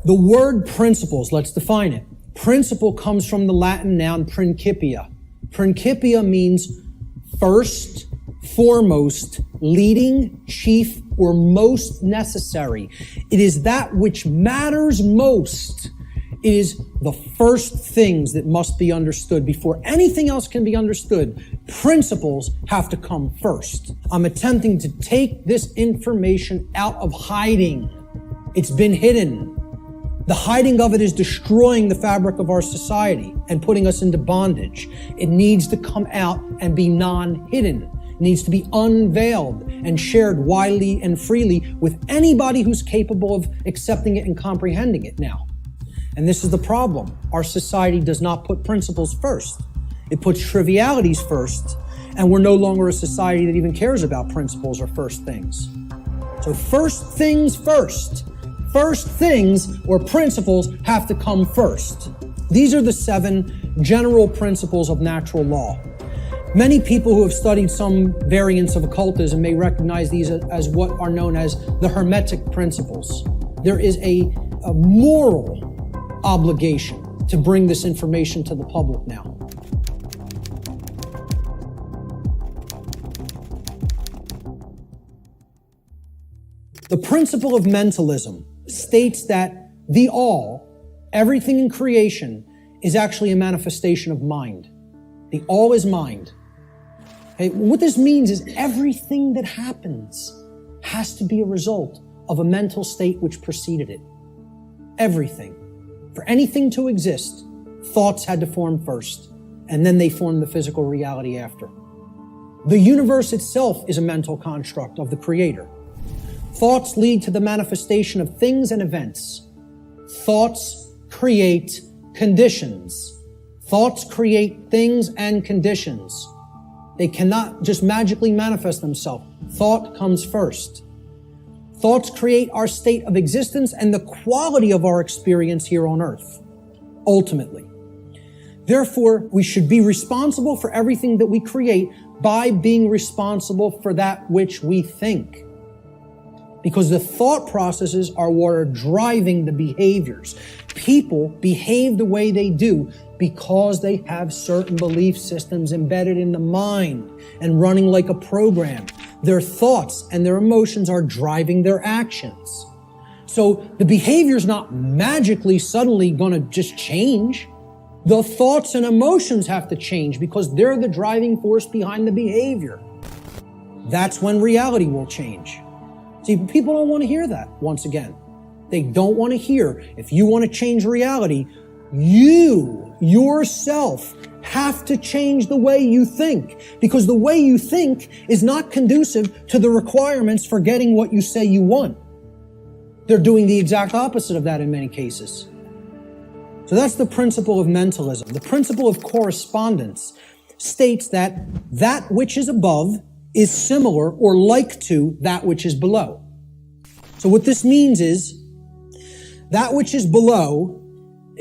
The word principles, let's define it. Principle comes from the Latin noun principia. Principia means first, foremost, leading, chief, or most necessary. It is that which matters most. It is the first things that must be understood before anything else can be understood. Principles have to come first. I'm attempting to take this information out of hiding. It's been hidden. The hiding of it is destroying the fabric of our society and putting us into bondage. It needs to come out and be non-hidden. It needs to be unveiled and shared widely and freely with anybody who's capable of accepting it and comprehending it now. And this is the problem. Our society does not put principles first. It puts trivialities first, and we're no longer a society that even cares about principles or first things. So first things first. First things or principles have to come first. These are the 7 general principles of natural law. Many people who have studied some variants of occultism may recognize these as what are known as the Hermetic principles. There is a moral obligation to bring this information to the public now. The principle of mentalism states that the all, everything in creation, is actually a manifestation of mind. The all is mind. Okay? What this means is everything that happens has to be a result of a mental state which preceded it. Everything. For anything to exist, thoughts had to form first, and then they formed the physical reality after. The universe itself is a mental construct of the Creator. Thoughts lead to the manifestation of things and events. Thoughts create conditions. Thoughts create things and conditions. They cannot just magically manifest themselves. Thought comes first. Thoughts create our state of existence and the quality of our experience here on earth, ultimately. Therefore, we should be responsible for everything that we create by being responsible for that which we think. Because the thought processes are what are driving the behaviors. People behave the way they do because they have certain belief systems embedded in the mind and running like a program. Their thoughts and their emotions are driving their actions. So the behavior is not magically suddenly going to just change. The thoughts and emotions have to change because they're the driving force behind the behavior. That's when reality will change. See, people don't want to hear that, once again. They don't want to hear, if you want to change reality, you, yourself, have to change the way you think. Because the way you think is not conducive to the requirements for getting what you say you want. They're doing the exact opposite of that in many cases. So that's the principle of mentalism. The principle of correspondence states that that which is above is similar or like to that which is below. So what this means is that which is below,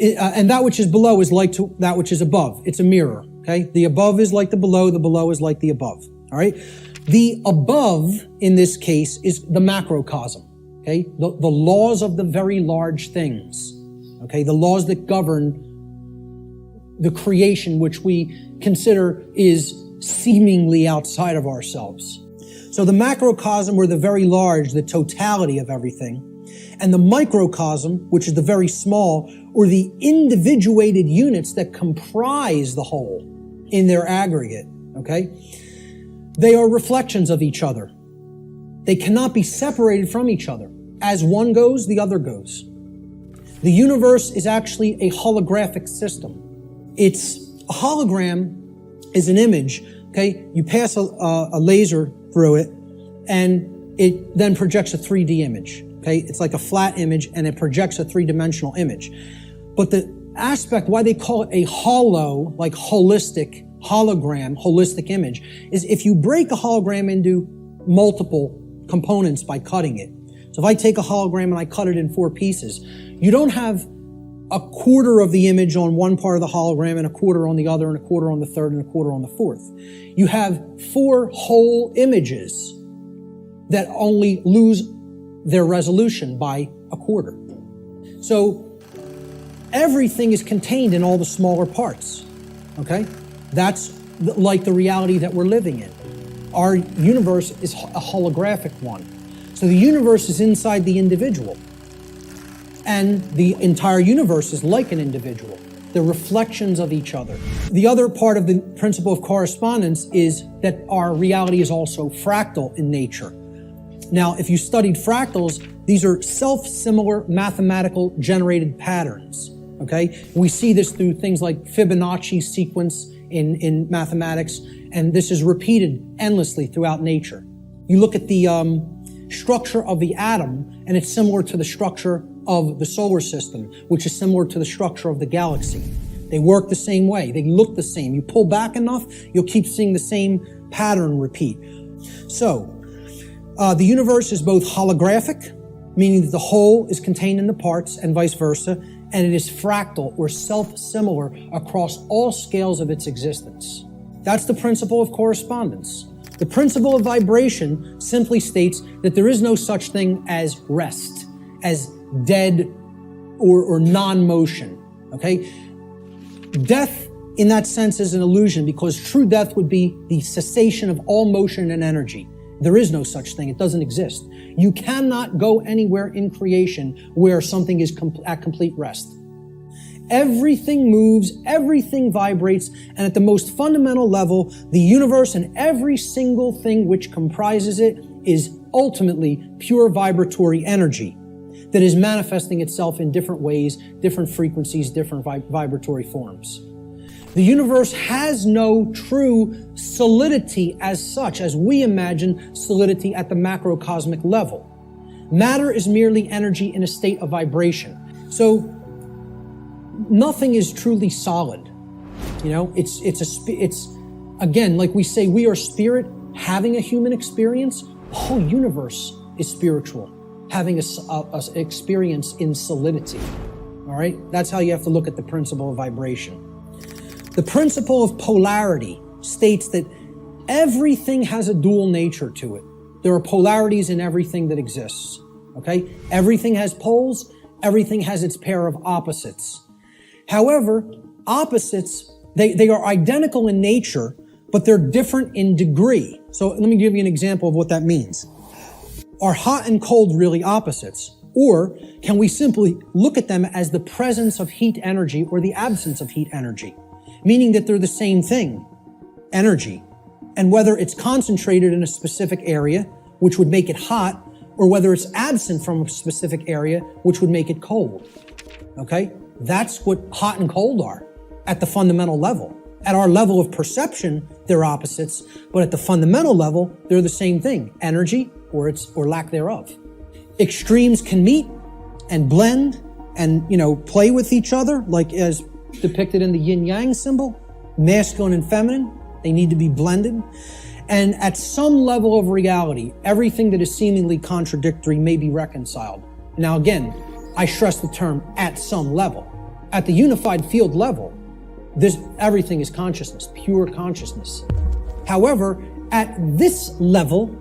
and that which is below is like to that which is above. It's a mirror, okay? The above is like the below is like the above, all right? The above, in this case, is the macrocosm, okay? The laws of the very large things, okay? The laws that govern the creation which we consider is seemingly outside of ourselves. So the macrocosm, or the very large, the totality of everything, and the microcosm, which is the very small, or the individuated units that comprise the whole in their aggregate, okay? They are reflections of each other. They cannot be separated from each other. As one goes, the other goes. The universe is actually a holographic system. It's a hologram is an image, okay? You pass a laser through it, and it then projects a 3D image, okay? It's like a flat image, and it projects a 3-dimensional image. But the aspect, why they call it a holo, like holistic hologram, holistic image, is if you break a hologram into multiple components by cutting it. So if I take a hologram and I cut it in 4 pieces, you don't have a quarter of the image on one part of the hologram and a quarter on the other and a quarter on the third and a quarter on the fourth. You have 4 whole images that only lose their resolution by a quarter. So everything is contained in all the smaller parts, okay? That's like the reality that we're living in. Our universe is a holographic one. So the universe is inside the individual. And the entire universe is like an individual. They're reflections of each other. The other part of the principle of correspondence is that our reality is also fractal in nature. Now, if you studied fractals, these are self-similar mathematical generated patterns, okay? We see this through things like Fibonacci sequence in mathematics, and this is repeated endlessly throughout nature. You look at the structure of the atom, and it's similar to the structure of the solar system, which is similar to the structure of the galaxy. They work the same way. They look the same. You pull back enough, you'll keep seeing the same pattern repeat. So, the universe is both holographic, meaning that the whole is contained in the parts, and vice versa, and it is fractal or self-similar across all scales of its existence. That's the principle of correspondence. The principle of vibration simply states that there is no such thing as rest, as dead or non-motion, okay? Death, in that sense, is an illusion because true death would be the cessation of all motion and energy. There is no such thing. It doesn't exist. You cannot go anywhere in creation where something is at complete rest. Everything moves, everything vibrates, and at the most fundamental level, the universe and every single thing which comprises it is ultimately pure vibratory energy that is manifesting itself in different ways, different frequencies, different vibratory forms. The universe has no true solidity as such, as we imagine solidity at the macrocosmic level. Matter is merely energy in a state of vibration. So nothing is truly solid. You know, it's again, like we say, we are spirit having a human experience. The whole universe is spiritual, having a experience in solidity. All right? That's how you have to look at the principle of vibration. The principle of polarity states that everything has a dual nature to it. There are polarities in everything that exists, okay? Everything has poles, everything has its pair of opposites. However, opposites, they are identical in nature, but they're different in degree. So let me give you an example of what that means. Are hot and cold really opposites? Or can we simply look at them as the presence of heat energy or the absence of heat energy? Meaning that they're the same thing, energy. And whether it's concentrated in a specific area, which would make it hot, or whether it's absent from a specific area, which would make it cold. Okay? That's what hot and cold are at the fundamental level. At our level of perception, they're opposites, but at the fundamental level, they're the same thing, energy or lack thereof. Extremes can meet and blend and, play with each other, like as depicted in the yin-yang symbol, masculine and feminine. They need to be blended. And at some level of reality, everything that is seemingly contradictory may be reconciled. Now again, I stress the term at some level. At the unified field level, everything is consciousness, pure consciousness. However, at this level,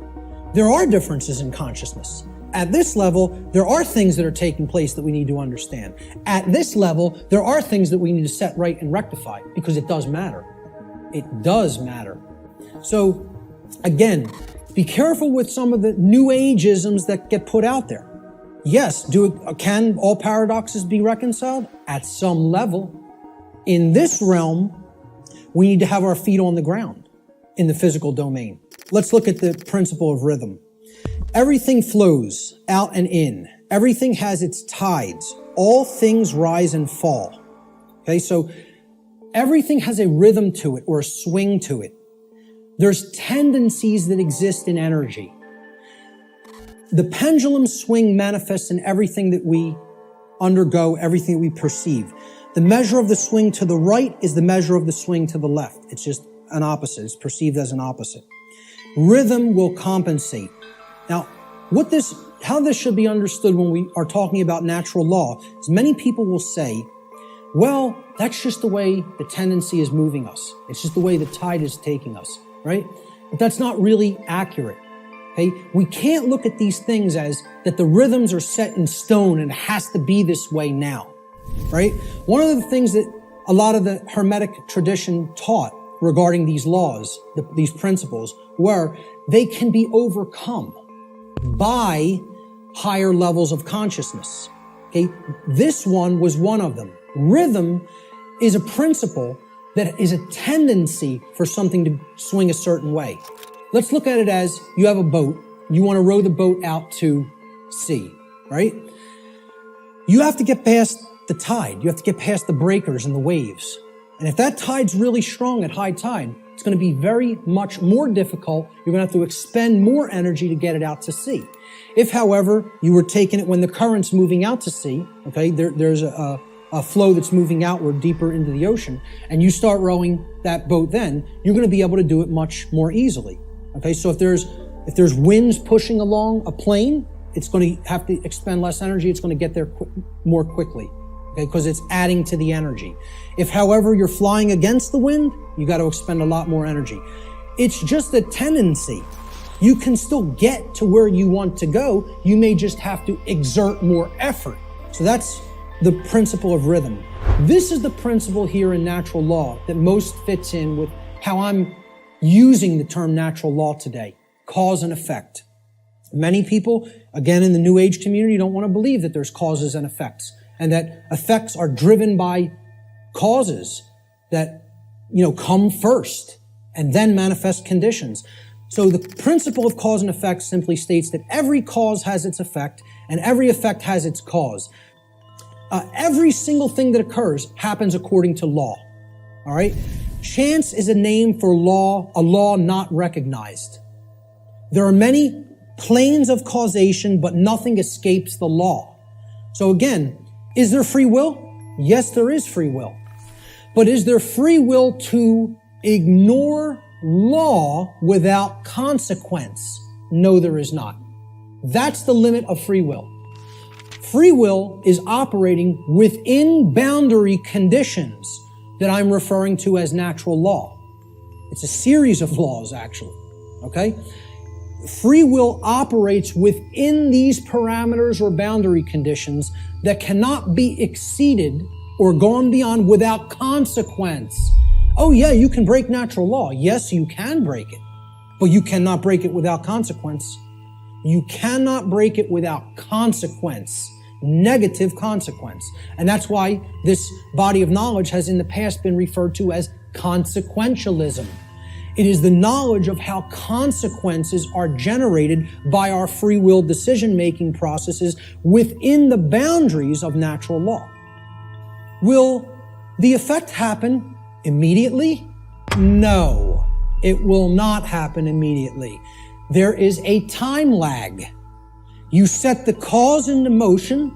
there are differences in consciousness. At this level, there are things that are taking place that we need to understand. At this level, there are things that we need to set right and rectify because it does matter. It does matter. So, again, be careful with some of the new ageisms that get put out there. Yes, can all paradoxes be reconciled? At some level. In this realm, we need to have our feet on the ground in the physical domain. Let's look at the principle of rhythm. Everything flows out and in. Everything has its tides. All things rise and fall. Okay, so everything has a rhythm to it or a swing to it. There's tendencies that exist in energy. The pendulum swing manifests in everything that we undergo, everything that we perceive. The measure of the swing to the right is the measure of the swing to the left. It's just an opposite. It's perceived as an opposite. Rhythm will compensate. Now, how this should be understood when we are talking about natural law is many people will say, well, that's just the way the tendency is moving us. It's just the way the tide is taking us, right? But that's not really accurate. Okay? We can't look at these things as that the rhythms are set in stone and it has to be this way now, right? One of the things that a lot of the Hermetic tradition taught regarding these laws, these principles, were they can be overcome by higher levels of consciousness. Okay? This one was one of them. Rhythm is a principle that is a tendency for something to swing a certain way. Let's look at it as you have a boat. You want to row the boat out to sea, right? You have to get past the tide. You have to get past the breakers and the waves. And if that tide's really strong at high tide, it's going to be very much more difficult. You're going to have to expend more energy to get it out to sea. If, however, you were taking it when the current's moving out to sea, okay, there's a flow that's moving outward deeper into the ocean, and you start rowing that boat then, you're going to be able to do it much more easily. Okay, so if there's winds pushing along a plane, it's going to have to expend less energy. It's going to get there more quickly, okay, because it's adding to the energy. If, however, you're flying against the wind, you got to expend a lot more energy. It's just a tendency. You can still get to where you want to go. You may just have to exert more effort. So that's the principle of rhythm. This is the principle here in natural law that most fits in with how I'm using the term natural law today, cause and effect. Many people, again, in the New Age community, don't want to believe that there's causes and effects, and that effects are driven by causes that, come first and then manifest conditions. So the principle of cause and effect simply states that every cause has its effect and every effect has its cause. Every single thing that occurs happens according to law. All right? Chance is a name for law, a law not recognized. There are many planes of causation, but nothing escapes the law. So again, is there free will? Yes, there is free will. But is there free will to ignore law without consequence? No, there is not. That's the limit of free will. Free will is operating within boundary conditions that I'm referring to as natural law. It's a series of laws, actually. Okay? Free will operates within these parameters or boundary conditions that cannot be exceeded or gone beyond without consequence. Oh yeah, you can break natural law. Yes, you can break it, but you cannot break it without consequence. You cannot break it without consequence, negative consequence. And that's why this body of knowledge has in the past been referred to as consequentialism. It is the knowledge of how consequences are generated by our free will decision-making processes within the boundaries of natural law. Will the effect happen immediately? No, it will not happen immediately. There is a time lag. You set the cause into motion.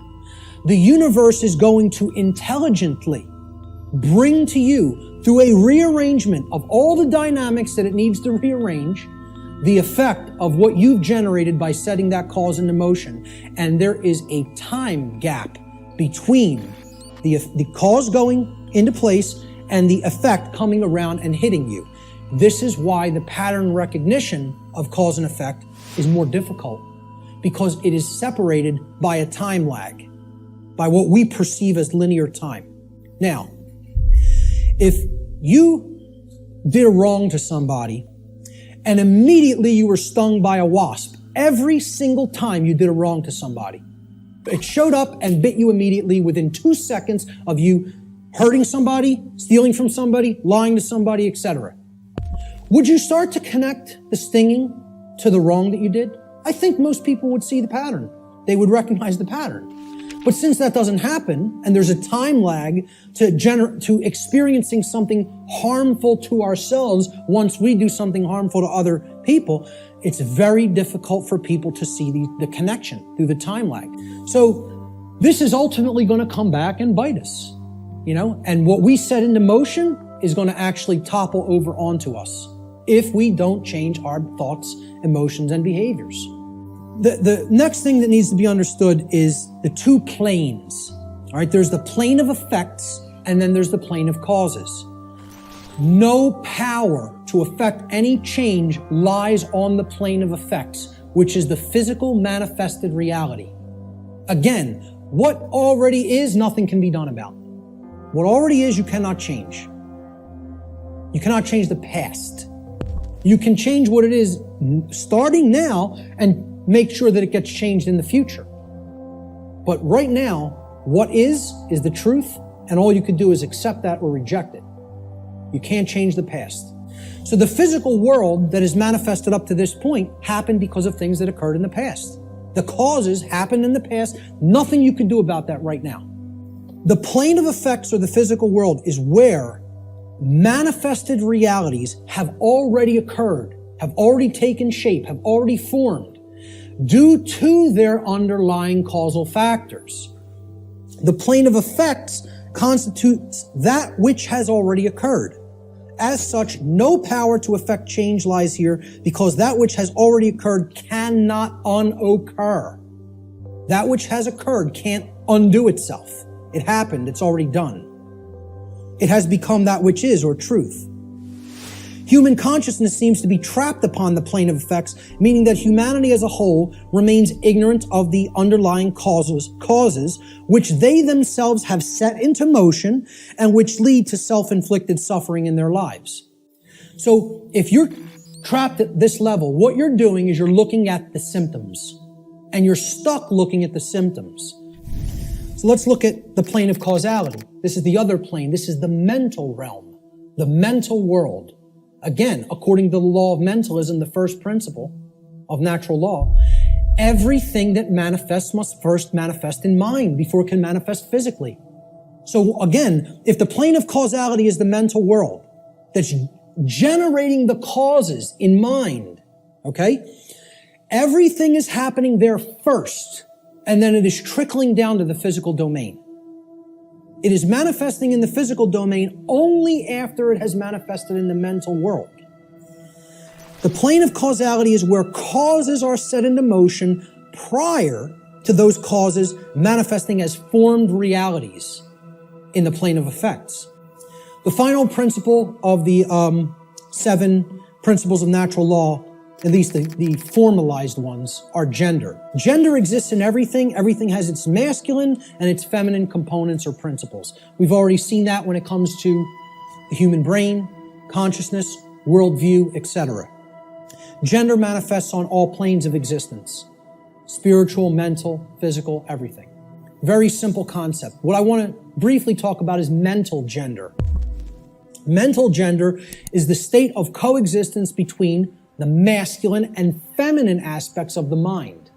The universe is going to intelligently bring to you, through a rearrangement of all the dynamics that it needs to rearrange, the effect of what you've generated by setting that cause into motion. And there is a time gap between the cause going into place and the effect coming around and hitting you. This is why the pattern recognition of cause and effect is more difficult, because it is separated by a time lag, by what we perceive as linear time. Now, if you did a wrong to somebody and immediately you were stung by a wasp, every single time you did a wrong to somebody, it showed up and bit you immediately within 2 seconds of you hurting somebody, stealing from somebody, lying to somebody, etc. Would you start to connect the stinging to the wrong that you did? I think most people would see the pattern. They would recognize the pattern. But since that doesn't happen, and there's a time lag to experiencing something harmful to ourselves once we do something harmful to other people, it's very difficult for people to see the connection through the time lag. So this is ultimately going to come back and bite us, and what we set into motion is going to actually topple over onto us if we don't change our thoughts, emotions, and behaviors. The next thing that needs to be understood is the two planes. All right, there's the plane of effects, and then there's the plane of causes. No power to affect any change lies on the plane of effects. which is the physical manifested reality. Again, what already is, nothing can be done about. What already is, you cannot change. You cannot change the past. You can change what it is starting now and make sure that it gets changed in the future. But right now, what is the truth, and all you could do is accept that or reject it. You can't change the past. So the physical world that is manifested up to this point happened because of things that occurred in the past. The causes happened in the past. Nothing you can do about that right now. The plane of effects, or the physical world, is where manifested realities have already occurred, have already taken shape, have already formed due to their underlying causal factors. The plane of effects constitutes that which has already occurred. As such, no power to effect change lies here, because that which has already occurred cannot unoccur. That which has occurred can't undo itself. It happened, it's already done. It has become that which is, or truth. Human consciousness seems to be trapped upon the plane of effects, meaning that humanity as a whole remains ignorant of the underlying causes which they themselves have set into motion and which lead to self-inflicted suffering in their lives. So if you're trapped at this level, what you're doing is you're looking at the symptoms, and you're stuck looking at the symptoms. So let's look at the plane of causality. This is the other plane. This is the mental realm, the mental world. Again, according to the law of mentalism, the first principle of natural law, everything that manifests must first manifest in mind before it can manifest physically. So again, if the plane of causality is the mental world that's generating the causes in mind, okay, everything is happening there first, and then it is trickling down to the physical domain. It is manifesting in the physical domain only after it has manifested in the mental world. The plane of causality is where causes are set into motion prior to those causes manifesting as formed realities in the plane of effects. The final principle of the 7 principles of natural law, at least the formalized ones, are gender. Gender exists in everything. Everything has its masculine and its feminine components or principles. We've already seen that when it comes to the human brain, consciousness, worldview, etc. Gender manifests on all planes of existence: spiritual, mental, physical, everything. Very simple concept. What I want to briefly talk about is mental gender. Mental gender is the state of coexistence between the masculine and feminine aspects of the mind.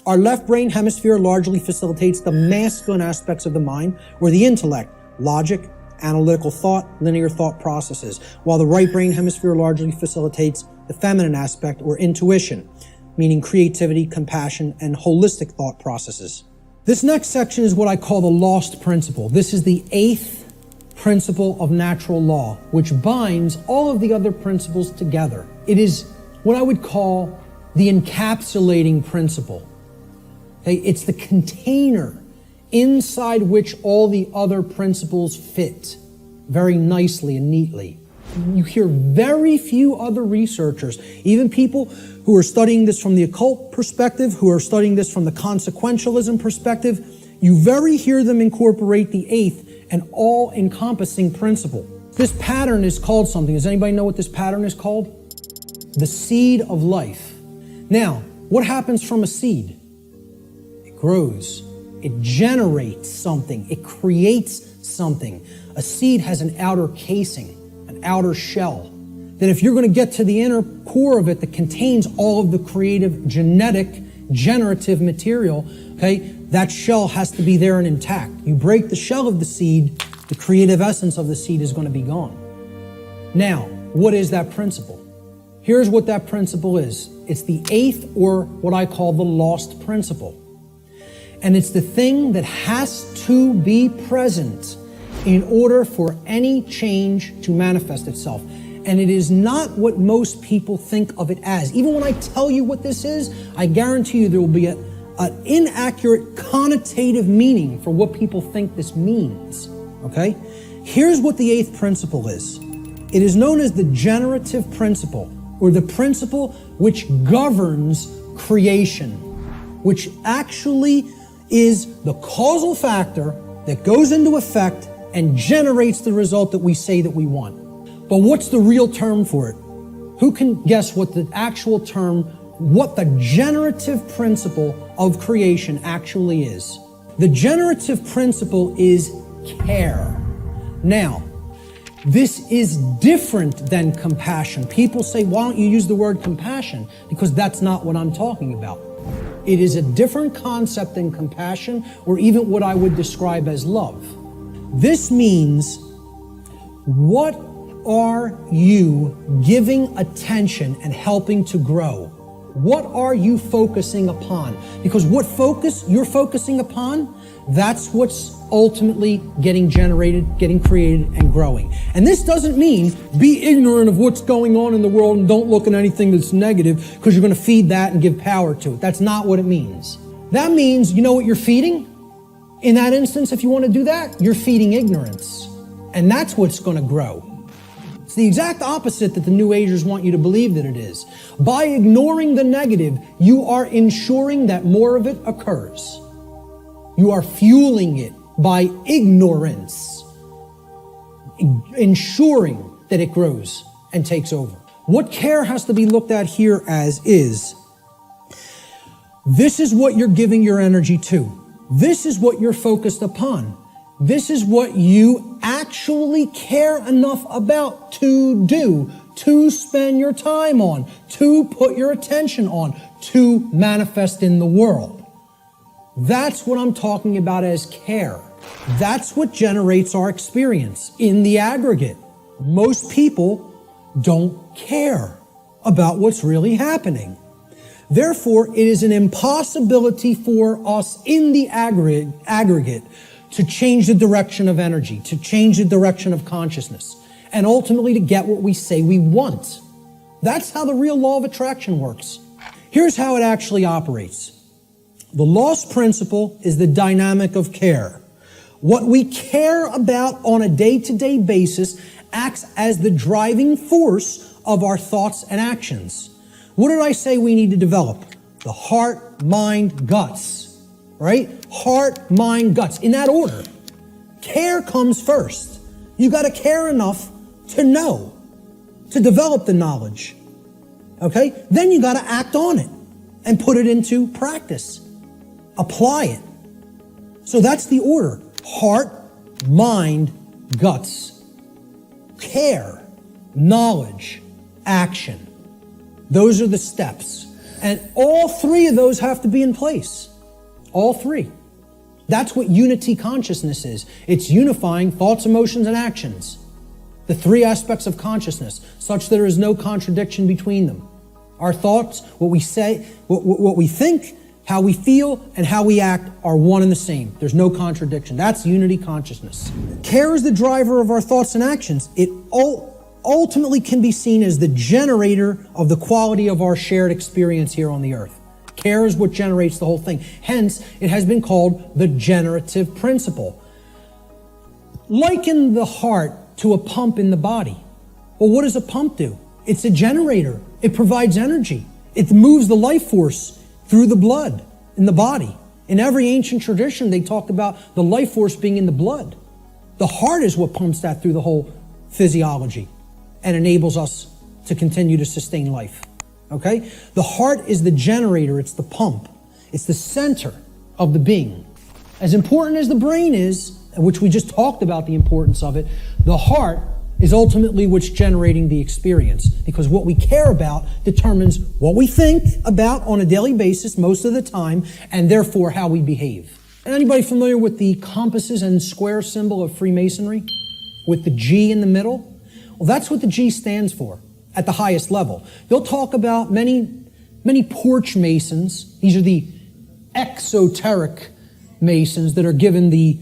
Our left brain hemisphere largely facilitates the masculine aspects of the mind, or the intellect, logic, analytical thought, linear thought processes, while the right brain hemisphere largely facilitates the feminine aspect, or intuition, meaning creativity, compassion, and holistic thought processes. This next section is what I call the lost principle. This is the 8th principle of natural law, which binds all of the other principles together. It is what I would call the encapsulating principle. Okay? It's the container inside which all the other principles fit very nicely and neatly. You hear very few other researchers, even people who are studying this from the occult perspective, who are studying this from the consequentialism perspective, you very hear them incorporate the 8th and all-encompassing principle. This pattern is called something. Does anybody know what this pattern is called? The seed of life. Now, what happens from a seed? It grows. It generates something. It creates something. A seed has an outer casing, an outer shell, that if you're going to get to the inner core of it that contains all of the creative, genetic, generative material, okay, that shell has to be there and intact. You break the shell of the seed, the creative essence of the seed is going to be gone. Now, what is that principle? Here's what that principle is. It's the 8th, or what I call the lost principle. And it's the thing that has to be present in order for any change to manifest itself. And it is not what most people think of it as. Even when I tell you what this is, I guarantee you there will be an inaccurate connotative meaning for what people think this means. Okay? Here's what the 8th principle is. It is known as the generative principle, or the principle which governs creation, which actually is the causal factor that goes into effect and generates the result that we say that we want. But what's the real term for it? Who can guess what the actual term, what the generative principle of creation actually is? The generative principle is care. Now, this is different than compassion. People say, why don't you use the word compassion? Because that's not what I'm talking about. It is a different concept than compassion, or even what I would describe as love. This means, what are you giving attention and helping to grow? What are you focusing upon? Because what focus you're focusing upon, that's what's ultimately getting generated, getting created, and growing. And this doesn't mean be ignorant of what's going on in the world and don't look at anything that's negative because you're going to feed that and give power to it. That's not what it means. That means, you know what you're feeding? In that instance, if you want to do that, you're feeding ignorance. And that's what's going to grow. It's the exact opposite that the New Agers want you to believe that it is. By ignoring the negative, you are ensuring that more of it occurs. You are fueling it by ignorance, ensuring that it grows and takes over. What care has to be looked at here as is, this is what you're giving your energy to. This is what you're focused upon. This is what you actually care enough about to do, to spend your time on, to put your attention on, to manifest in the world. That's what I'm talking about as care. That's what generates our experience in the aggregate. Most people don't care about what's really happening. Therefore, it is an impossibility for us in the aggregate to change the direction of energy, to change the direction of consciousness, and ultimately to get what we say we want. That's how the real law of attraction works. Here's how it actually operates. The lost principle is the dynamic of care. What we care about on a day-to-day basis acts as the driving force of our thoughts and actions. What did I say we need to develop? The heart, mind, guts, right? Heart, mind, guts, in that order. Care comes first. You got to care enough to know, to develop the knowledge, okay? Then you got to act on it and put it into practice. Apply it. So that's the order. Heart, mind, guts. Care, knowledge, action. Those are the steps. And all three of those have to be in place. All three. That's what unity consciousness is. It's unifying thoughts, emotions, and actions. The three aspects of consciousness, such that there is no contradiction between them. Our thoughts, what we say, what we think, how we feel, and how we act are one and the same. There's no contradiction. That's unity consciousness. Care is the driver of our thoughts and actions. It ultimately can be seen as the generator of the quality of our shared experience here on the earth. Care is what generates the whole thing. Hence, it has been called the generative principle. Liken the heart to a pump in the body. Well, what does a pump do? It's a generator. It provides energy. It moves the life force through the blood in the body. In every ancient tradition, they talked about the life force being in the blood. The heart is what pumps that through the whole physiology and enables us to continue to sustain life. Okay? The heart is the generator. It's the pump. It's the center of the being. As important as the brain is, which we just talked about the importance of it, the heart is ultimately what's generating the experience, because what we care about determines what we think about on a daily basis most of the time, and therefore how we behave. Anybody familiar with the compasses and square symbol of Freemasonry? With the G in the middle? Well, that's what the G stands for at the highest level. You'll talk about many porch masons. These are the exoteric masons that are given the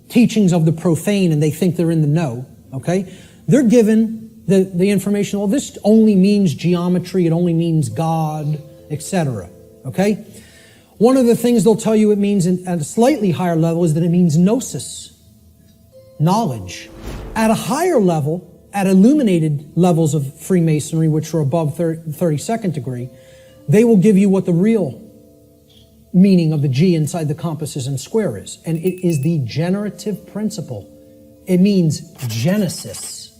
teachings of the profane and they think they're in the know. Okay? They're given the information, well, this only means geometry, it only means God, etc. Okay? One of the things they'll tell you it means at a slightly higher level is that it means gnosis, knowledge. At a higher level, at illuminated levels of Freemasonry, which are above 32nd degree, they will give you what the real meaning of the G inside the compass is and square is. And it is the generative principle. It means Genesis,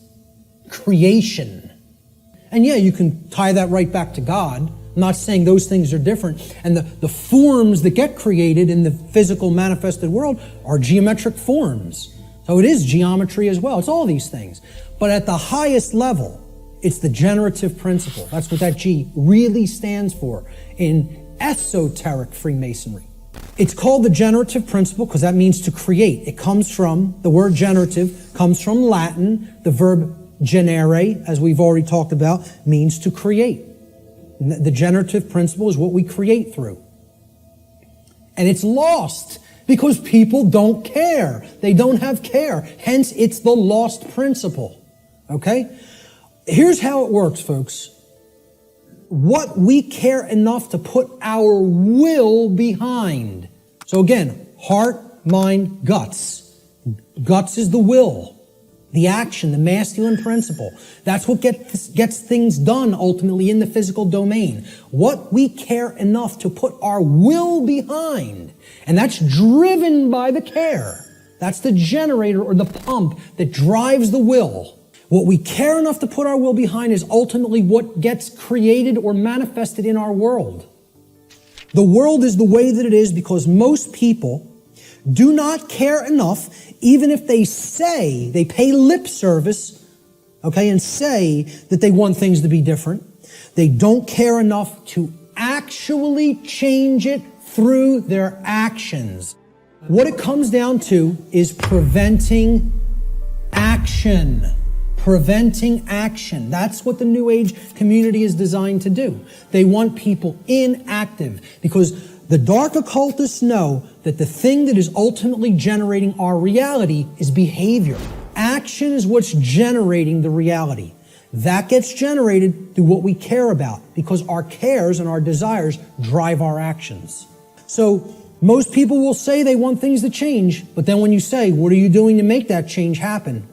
creation. And yeah, you can tie that right back to God. I'm not saying those things are different. And the forms that get created in the physical manifested world are geometric forms. So it is geometry as well. It's all these things. But at the highest level, it's the generative principle. That's what that G really stands for in esoteric Freemasonry. It's called the generative principle because that means to create. It comes from, the word generative comes from Latin. The verb generare, as we've already talked about, means to create. The generative principle is what we create through. And it's lost because people don't care. They don't have care. Hence, it's the lost principle. Okay? Here's how it works, folks. What we care enough to put our will behind. So again, heart, mind, guts. Guts is the will, the action, the masculine principle. That's what gets things done ultimately in the physical domain. What we care enough to put our will behind. And that's driven by the care. That's the generator or the pump that drives the will. What we care enough to put our will behind is ultimately what gets created or manifested in our world. The world is the way that it is because most people do not care enough, even if they say, they pay lip service, okay, and say that they want things to be different. They don't care enough to actually change it through their actions. What it comes down to is preventing action. Preventing action. That's what the New Age community is designed to do. They want people inactive because the dark occultists know that the thing that is ultimately generating our reality is behavior. Action is what's generating the reality. That gets generated through what we care about because our cares and our desires drive our actions. So most people will say they want things to change, but then when you say, what are you doing to make that change happen?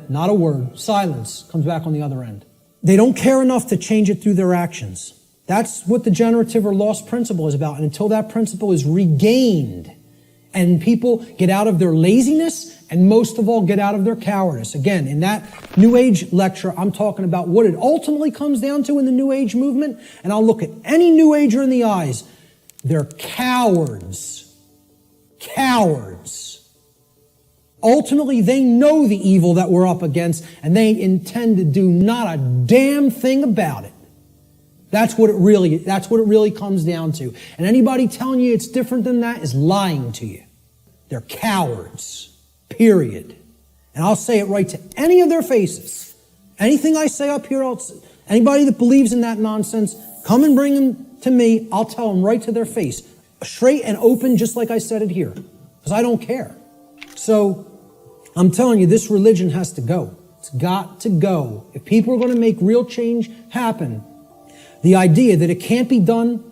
Not a word. Silence comes back on the other end. They don't care enough to change it through their actions. That's what the generative or lost principle is about. And until that principle is regained and people get out of their laziness and most of all get out of their cowardice. Again, in that New Age lecture, I'm talking about what it ultimately comes down to in the New Age movement. And I'll look at any New Ager in the eyes. They're cowards. Cowards. Ultimately, they know the evil that we're up against, and they intend to do not a damn thing about it. That's what it really comes down to. And anybody telling you it's different than that is lying to you. They're cowards. Period. And I'll say it right to any of their faces. Anything I say up here, anybody that believes in that nonsense, come and bring them to me. I'll tell them right to their face. Straight and open, just like I said it here. Because I don't care. So, I'm telling you, this religion has to go. It's got to go. If people are going to make real change happen, the idea that it can't be done,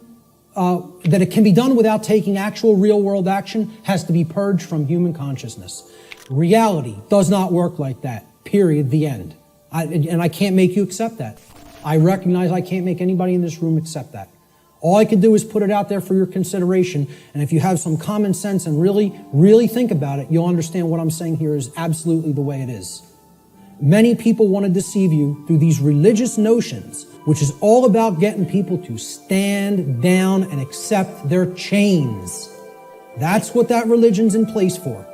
that it can be done without taking actual real world action has to be purged from human consciousness. Reality does not work like that. Period. The end. And I can't make you accept that. I recognize I can't make anybody in this room accept that. All I can do is put it out there for your consideration. And if you have some common sense and really, really think about it, you'll understand what I'm saying here is absolutely the way it is. Many people want to deceive you through these religious notions, which is all about getting people to stand down and accept their chains. That's what that religion's in place for.